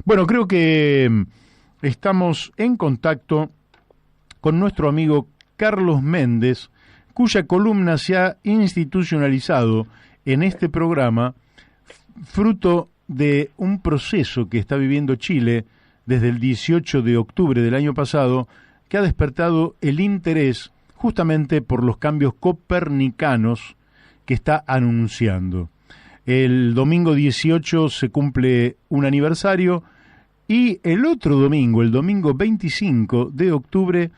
Bueno, creo que estamos en contacto con nuestro amigo Carlos Méndez, cuya columna se ha institucionalizado en este programa, fruto de un proceso que está viviendo Chile desde el 18 de octubre del año pasado, que ha despertado el interés justamente por los cambios copernicanos que está anunciando. El domingo 18 se cumple un aniversario y el otro domingo, el domingo 25 de octubre,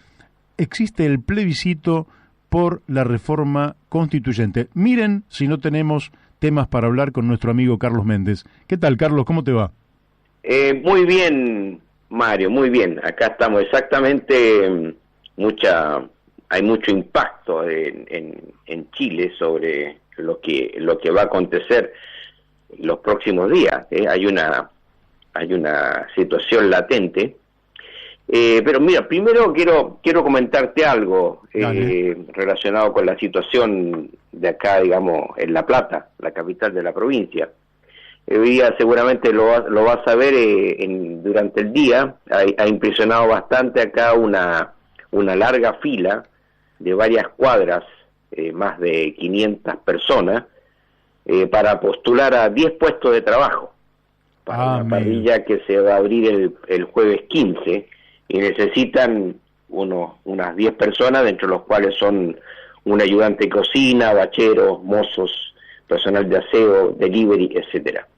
existe el plebiscito por la reforma constituyente. Miren si no tenemos temas para hablar con nuestro amigo Carlos Méndez. ¿Qué tal, Carlos? ¿Cómo te va? Muy bien, Mario, muy bien. Acá estamos exactamente, hay mucho impacto en Chile sobre lo que va a acontecer los próximos días. Hay una situación latente. Pero mira, primero quiero comentarte algo relacionado con la situación de acá, digamos, en La Plata, la capital de la provincia. Hoy día seguramente lo vas a ver durante el día. Ha impresionado bastante acá una larga fila de varias cuadras, más de 500 personas, para postular a 10 puestos de trabajo para una parrilla que se va a abrir el jueves 15, y necesitan unas 10 personas, dentro de los cuales son un ayudante de cocina, bacheros, mozos, personal de aseo, delivery, etcétera.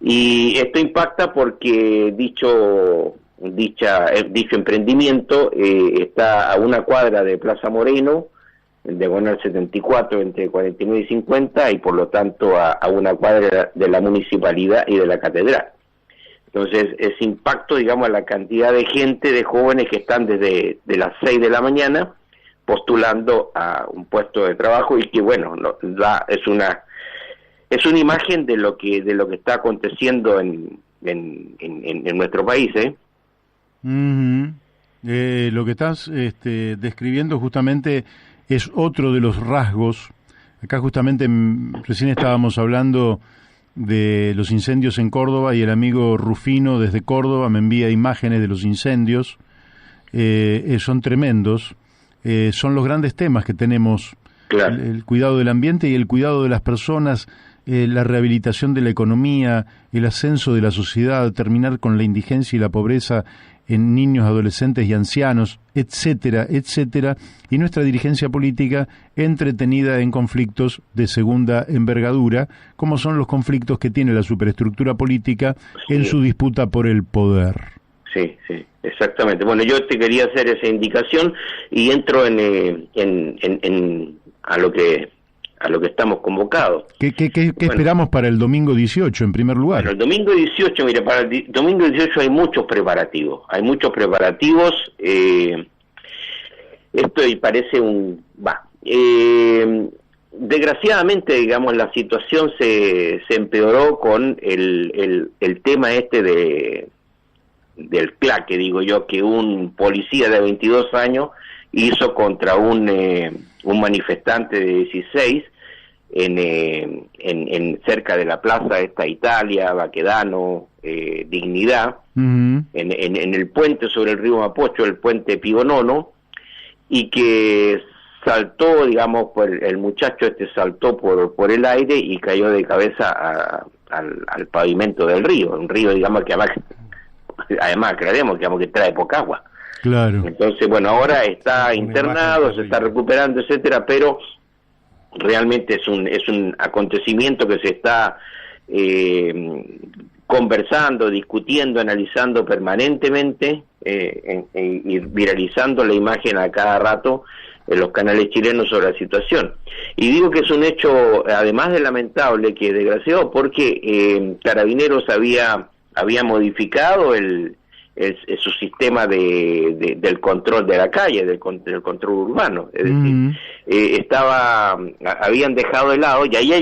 Y esto impacta porque dicho emprendimiento está a una cuadra de Plaza Moreno, en diagonal 74, entre 49 y 50, y por lo tanto a una cuadra de la municipalidad y de la catedral. Entonces, ese impacto, digamos, a la cantidad de gente, de jóvenes que están desde las 6 de la mañana postulando a un puesto de trabajo, y que, bueno, es una imagen de lo que está aconteciendo en nuestro país, Uh-huh. Lo que estás describiendo justamente es otro de los rasgos. Acá justamente recién estábamos hablando de los incendios en Córdoba, y el amigo Rufino desde Córdoba me envía imágenes de los incendios. Son tremendos. Son los grandes temas que tenemos. Claro. El cuidado del ambiente y el cuidado de las personas, la rehabilitación de la economía, el ascenso de la sociedad, terminar con la indigencia y la pobreza en niños, adolescentes y ancianos, etcétera, etcétera, y nuestra dirigencia política entretenida en conflictos de segunda envergadura, como son los conflictos que tiene la superestructura política en su disputa por el poder. Sí, exactamente. Bueno, yo te quería hacer esa indicación y entro a lo que estamos convocados. ¿Qué esperamos para el domingo 18, en primer lugar? Bueno, el domingo 18, mire, para el domingo 18 hay muchos preparativos. Esto parece desgraciadamente, digamos, la situación se empeoró con el tema del claque, digo yo, que un policía de 22 años hizo contra un manifestante de 16 en cerca de la plaza Italia, Baquedano, Dignidad, uh-huh, en el puente sobre el río Mapocho, el puente Pío Nono, y que saltó, digamos, el muchacho saltó por el aire y cayó de cabeza al pavimento del río, un río, digamos, que además creemos, digamos, que trae poca agua. Claro. Entonces, bueno, ahora está internado, se está recuperando, etcétera, pero realmente es un acontecimiento que se está conversando, discutiendo, analizando permanentemente, y viralizando la imagen a cada rato en los canales chilenos sobre la situación. Y digo que es un hecho, además de lamentable, que desgraciado, porque Carabineros había modificado su sistema del control de la calle, del control urbano, es decir, habían dejado de lado, y ahí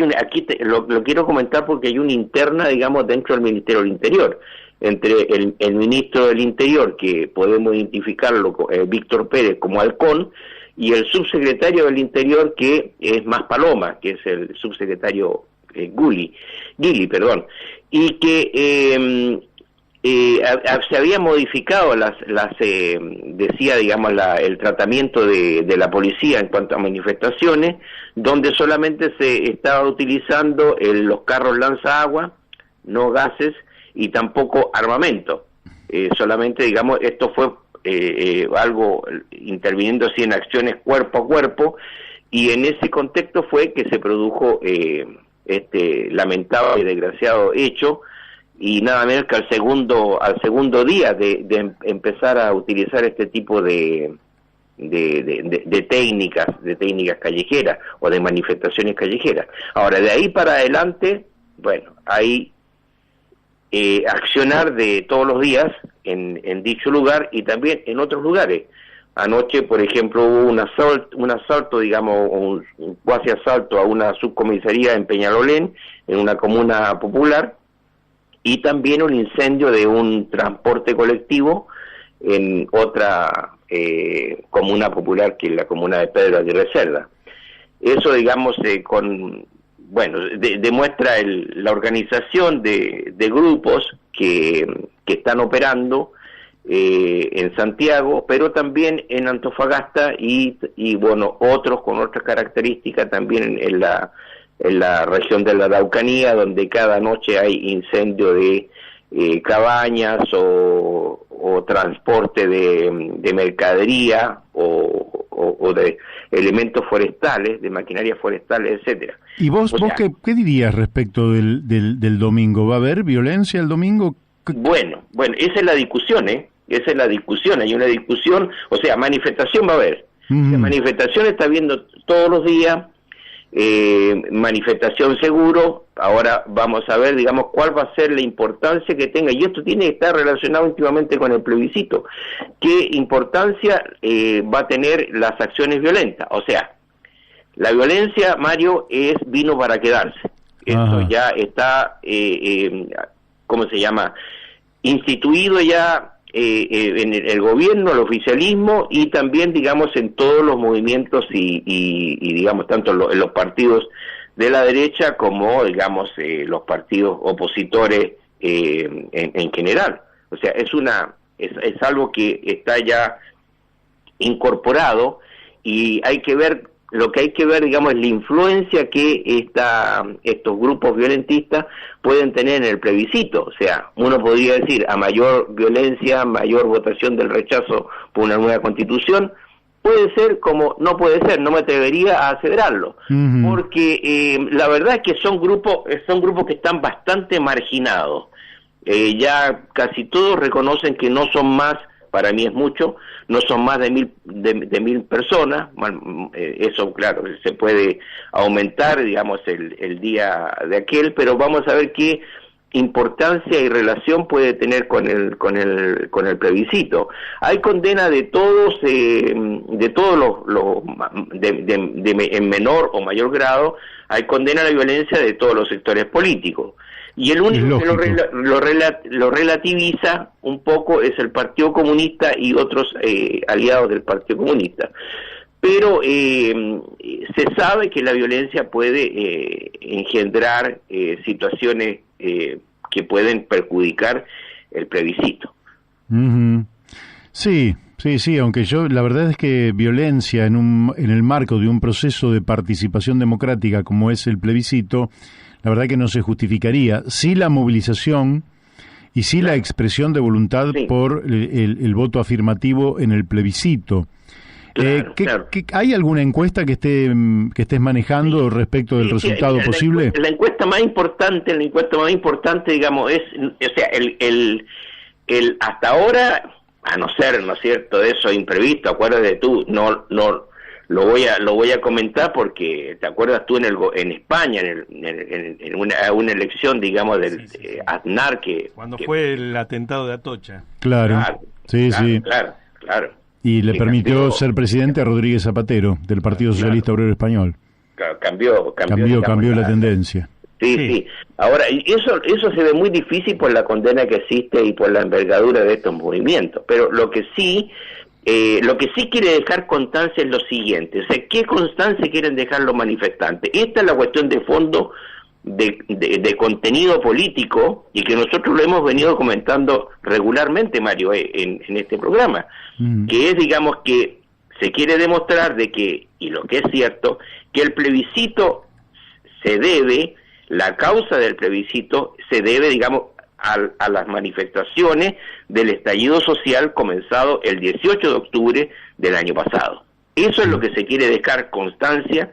lo quiero comentar porque hay una interna, digamos, dentro del Ministerio del Interior, entre el ministro del Interior, que podemos identificarlo, Víctor Pérez, como Halcón, y el subsecretario del Interior, que es más Paloma, que es el subsecretario Gili, y que se había modificado decía, digamos, el tratamiento de la policía en cuanto a manifestaciones, donde solamente se estaba utilizando los carros lanzaagua, no gases y tampoco armamento. Solamente, digamos, esto fue algo interviniendo así en acciones cuerpo a cuerpo, y en ese contexto fue que se produjo este lamentable y desgraciado hecho, y nada menos que al segundo día de empezar a utilizar este tipo de técnicas callejeras o de manifestaciones callejeras. Ahora, de ahí para adelante, bueno, hay accionar de todos los días en dicho lugar y también en otros lugares. Anoche, por ejemplo, hubo un asalto, digamos, un cuasi asalto a una subcomisaría en Peñalolén, en una comuna popular, y también un incendio de un transporte colectivo en otra comuna popular, que es la comuna de Pedro Aguirre Cerda. Eso, digamos, demuestra la organización de grupos que están operando en Santiago, pero también en Antofagasta y bueno, otros con otras características también en la región de la Araucanía, donde cada noche hay incendio de cabañas o transporte de mercadería o de elementos forestales, de maquinaria forestales, etcétera. ¿Y vos qué dirías respecto del domingo? ¿Va a haber violencia el domingo? Bueno, esa es la discusión, esa es la discusión, hay una discusión, o sea, manifestación va a haber. La manifestación está viendo todos los días, manifestación seguro. Ahora vamos a ver, digamos, cuál va a ser la importancia que tenga, y esto tiene que estar relacionado íntimamente con el plebiscito. ¿Qué importancia va a tener las acciones violentas? O sea, la violencia, Mario, vino para quedarse. Esto ya está, ¿cómo se llama? Instituido ya en el gobierno, el oficialismo, y también, digamos, en todos los movimientos y digamos, tanto en los partidos de la derecha como, digamos, los partidos opositores en general. O sea, es algo que está ya incorporado, y lo que hay que ver, digamos, es la influencia que estos grupos violentistas pueden tener en el plebiscito. O sea, uno podría decir, a mayor violencia, mayor votación del rechazo por una nueva constitución, puede ser como no puede ser, no me atrevería a aseverarlo, porque la verdad es que son grupos que están bastante marginados. Ya casi todos reconocen que no son más, para mí es mucho, no son más de 1.000 personas. Eso, claro, se puede aumentar, digamos, el día de aquel, pero vamos a ver qué importancia y relación puede tener con el plebiscito. Hay condena de todos en menor o mayor grado, hay condena a la violencia de todos los sectores políticos. Y el único que lo relativiza un poco es el Partido Comunista y otros aliados del Partido Comunista. Pero se sabe que la violencia puede engendrar situaciones que pueden perjudicar el plebiscito. Sí, aunque la verdad es que violencia en el marco de un proceso de participación democrática como es el plebiscito, la verdad que no se justificaría. Sí la movilización y sí la expresión de voluntad por el voto afirmativo en el plebiscito. Claro. ¿Hay alguna encuesta que estés manejando respecto del resultado posible? La encuesta más importante, digamos, es, o sea, el hasta ahora, a no ser, ¿no es cierto?, eso imprevisto, acuérdate tú, no lo voy a comentar porque te acuerdas tú en España en una elección, digamos, del Aznar, cuando fue el atentado de Atocha. Claro. Claro. Y le permitió ser presidente a Rodríguez Zapatero, del Partido Socialista Obrero Español. Cambió la tendencia. Sí. Ahora, eso se ve muy difícil por la condena que existe y por la envergadura de estos movimientos. Pero lo que sí quiere dejar constancia es lo siguiente. O sea, ¿qué constancia quieren dejar los manifestantes? Esta es la cuestión de fondo de contenido político y que nosotros lo hemos venido comentando regularmente, Mario, en este programa, que es, digamos, que se quiere demostrar de que, y lo que es cierto, que el plebiscito se debe, la causa del plebiscito se debe, digamos, a las manifestaciones del estallido social comenzado el 18 de octubre del año pasado. Eso es lo que se quiere dejar constancia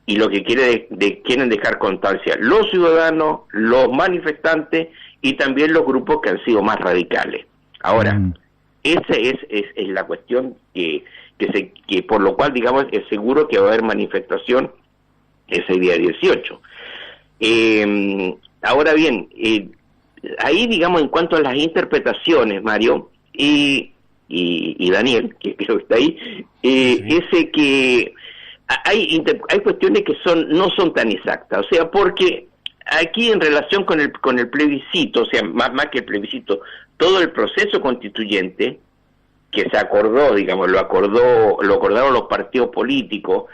y lo que quieren dejar constancia los ciudadanos, los manifestantes y también los grupos que han sido más radicales. Ahora, esa es la cuestión que por lo cual, digamos, es seguro que va a haber manifestación ese día 18. Ahora bien, ahí, digamos, en cuanto a las interpretaciones, Mario y Daniel, que creo que está ahí, ese que hay cuestiones que no son tan exactas, o sea, porque aquí en relación con el plebiscito, o sea, más que el plebiscito, todo el proceso constituyente que se acordó, digamos, lo acordaron los partidos políticos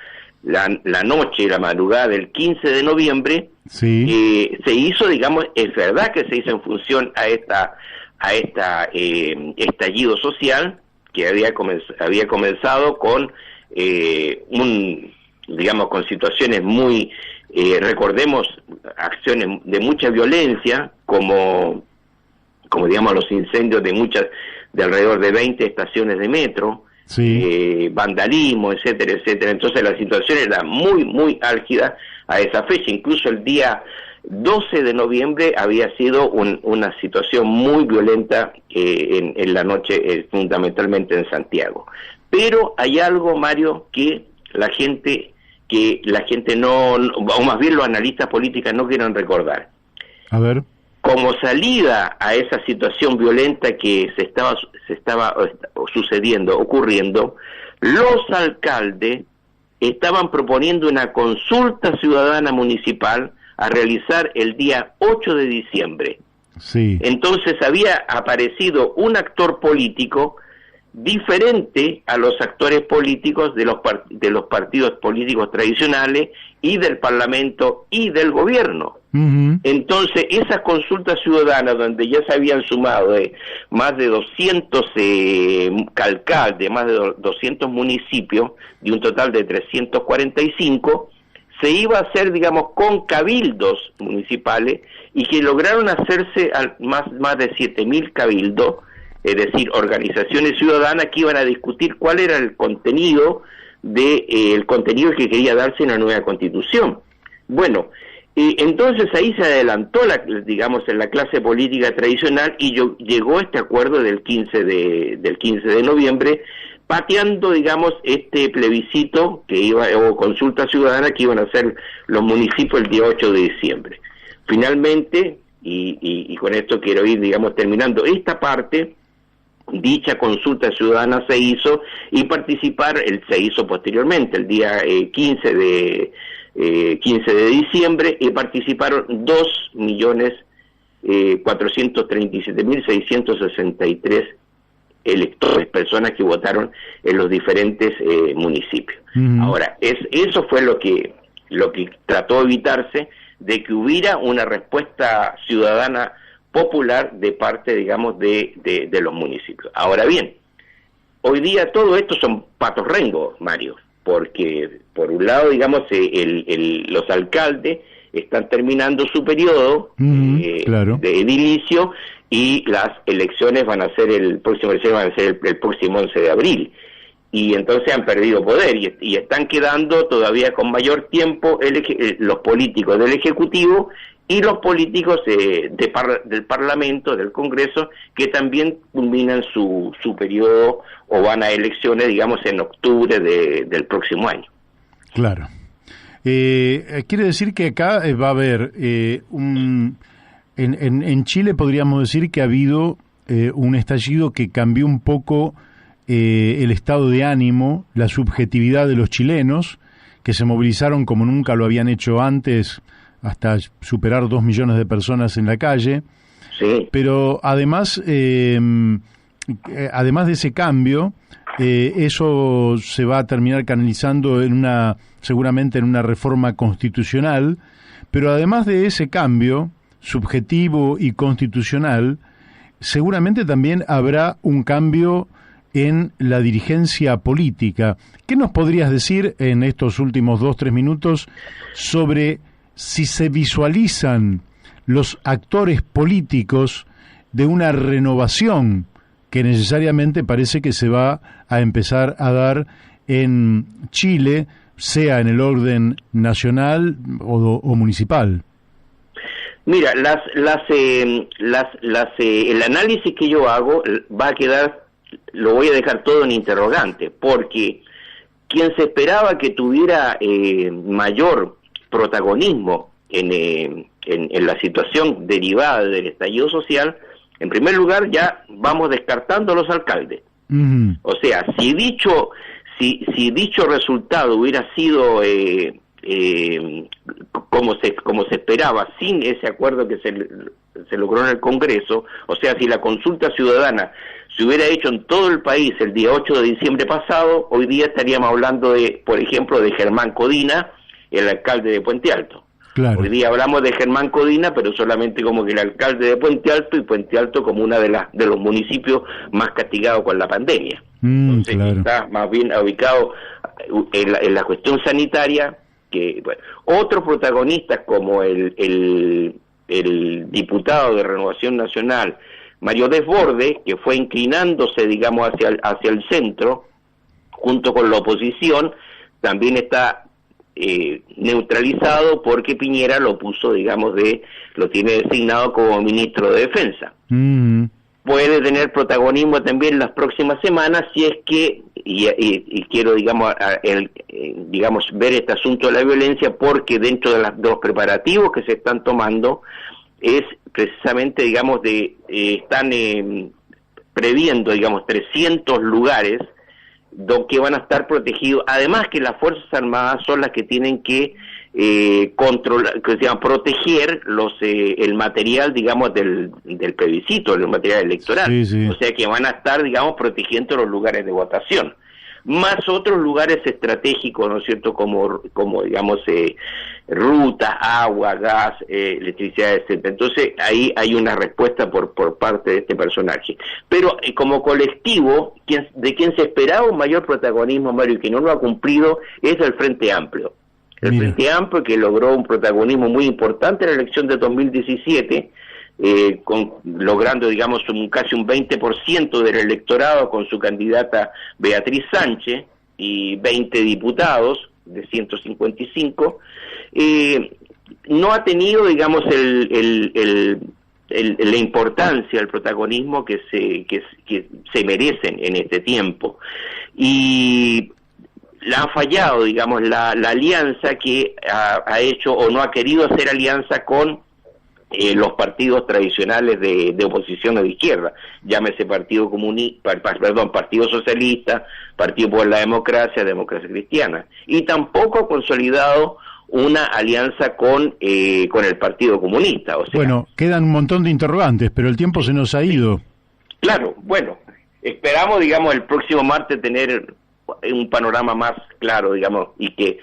la noche y la madrugada del 15 de noviembre, se hizo, digamos, es verdad que se hizo en función a esta estallido social que había comenzado con digamos, con situaciones muy, recordemos, acciones de mucha violencia, como digamos los incendios de alrededor de 20 estaciones de metro, vandalismo, etcétera, etcétera. Entonces la situación era muy, muy álgida a esa fecha. Incluso el día 12 de noviembre había sido una situación muy violenta en la noche, fundamentalmente en Santiago. Pero hay algo, Mario, que la gente no, o más bien los analistas políticos no quieren recordar. A ver. Como salida a esa situación violenta que se estaba ocurriendo, los alcaldes estaban proponiendo una consulta ciudadana municipal a realizar el día 8 de diciembre. Sí. Entonces había aparecido un actor político diferente a los actores políticos de los partidos políticos tradicionales y del Parlamento y del gobierno. Entonces, esas consultas ciudadanas donde ya se habían sumado más de 200 alcaldes, más de 200 municipios, de un total de 345, se iba a hacer, digamos, con cabildos municipales y que lograron hacerse más de 7.000 cabildos, es decir, organizaciones ciudadanas que iban a discutir cuál era el contenido el contenido que quería darse en la nueva Constitución. Bueno, entonces ahí se adelantó, digamos, en la clase política tradicional y llegó este acuerdo del 15 de noviembre, pateando, digamos, este plebiscito o consulta ciudadana que iban a hacer los municipios el día 8 de diciembre. Finalmente, y con esto quiero ir, digamos, terminando esta parte, dicha consulta ciudadana se hizo y se hizo posteriormente, el día 15 de diciembre, y participaron 2.437.663 electores, personas que votaron en los diferentes municipios. Ahora, eso fue lo que trató de evitarse, de que hubiera una respuesta ciudadana popular de parte, digamos, de los municipios. Ahora bien, hoy día todo esto son patos rengos, Mario, porque por un lado, digamos, los alcaldes están terminando su periodo de edilicio y las elecciones van a ser el próximo 11 de abril. Y entonces han perdido poder y están quedando todavía con mayor tiempo los políticos del Ejecutivo y los políticos del Parlamento, del Congreso, que también culminan su periodo o van a elecciones, digamos, en octubre del próximo año. Claro. Quiere decir que acá va a haber en Chile podríamos decir que ha habido un estallido que cambió un poco el estado de ánimo, la subjetividad de los chilenos, que se movilizaron como nunca lo habían hecho antes, hasta superar 2 millones de personas en la calle. Sí. Pero además de ese cambio, eso se va a terminar canalizando seguramente en una reforma constitucional, pero además de ese cambio subjetivo y constitucional, seguramente también habrá un cambio en la dirigencia política. ¿Qué nos podrías decir en estos últimos 2-3 minutos sobre si se visualizan los actores políticos de una renovación que necesariamente parece que se va a empezar a dar en Chile, sea en el orden nacional o municipal? Mira, el análisis que yo hago va a quedar, lo voy a dejar todo en interrogante, porque quien se esperaba que tuviera mayor protagonismo en la situación derivada del estallido social, en primer lugar ya vamos descartando a los alcaldes. Uh-huh. O sea, si dicho resultado hubiera sido como se esperaba, sin ese acuerdo que se logró en el Congreso, o sea, si la consulta ciudadana se hubiera hecho en todo el país el día 8 de diciembre pasado, hoy día estaríamos hablando por ejemplo, de Germán Codina, el alcalde de Puente Alto. Claro. Hoy día hablamos de Germán Codina, pero solamente como que el alcalde de Puente Alto, y Puente Alto como una de los municipios más castigados con la pandemia. Entonces, claro, está más bien ubicado en la cuestión sanitaria. Que bueno, otros protagonistas como el diputado de Renovación Nacional, Mario Desbordes, que fue inclinándose, digamos, hacia el centro, junto con la oposición, también está neutralizado porque Piñera lo puso, digamos, lo tiene designado como ministro de Defensa. Mm. Puede tener protagonismo también las próximas semanas si es que, y quiero, digamos, ver este asunto de la violencia, porque dentro de los preparativos que se están tomando es precisamente, digamos, están previendo, digamos, 300 lugares que van a estar protegidos, además que las Fuerzas Armadas son las que tienen que controlar, que se llama proteger el material, digamos, del plebiscito, el material electoral. Sí, sí. O sea que van a estar, digamos, protegiendo los lugares de votación, más otros lugares estratégicos, ¿no es cierto?, como digamos, rutas, agua, gas, electricidad, etcétera. Entonces ahí hay una respuesta por parte de este personaje. Pero como colectivo, de quien se esperaba un mayor protagonismo, Mario, y que no lo ha cumplido, es el Frente Amplio. El Frente Amplio, que logró un protagonismo muy importante en la elección de 2017, logrando, digamos, casi un 20% del electorado con su candidata Beatriz Sánchez y 20 diputados de 155, no ha tenido, digamos, la importancia, el protagonismo que se merecen en este tiempo. Y la ha fallado, digamos, la alianza que ha hecho o no ha querido hacer alianza con los partidos tradicionales de oposición o de izquierda, llámese Partido Socialista, Partido por la Democracia Cristiana, y tampoco ha consolidado una alianza con el Partido Comunista. O sea, bueno, quedan un montón de interrogantes, pero el tiempo se nos ha ido. Claro, bueno, esperamos, digamos, el próximo martes tener un panorama más claro, digamos, y que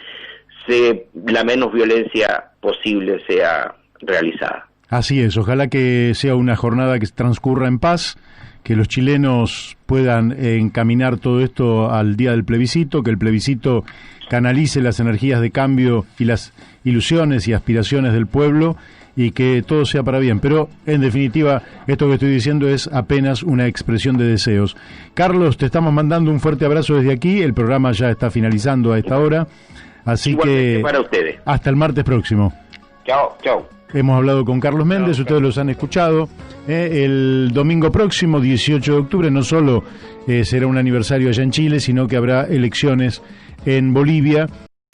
la menos violencia posible sea realizada. Así es, ojalá que sea una jornada que transcurra en paz, que los chilenos puedan encaminar todo esto al día del plebiscito, que el plebiscito canalice las energías de cambio y las ilusiones y aspiraciones del pueblo, y que todo sea para bien. Pero, en definitiva, esto que estoy diciendo es apenas una expresión de deseos. Carlos, te estamos mandando un fuerte abrazo desde aquí, el programa ya está finalizando a esta hora, así que para ustedes. Hasta el martes próximo. Chao, chao. Hemos hablado con Carlos Méndez, ustedes los han escuchado. El domingo próximo, 18 de octubre, no solo será un aniversario allá en Chile, sino que habrá elecciones en Bolivia.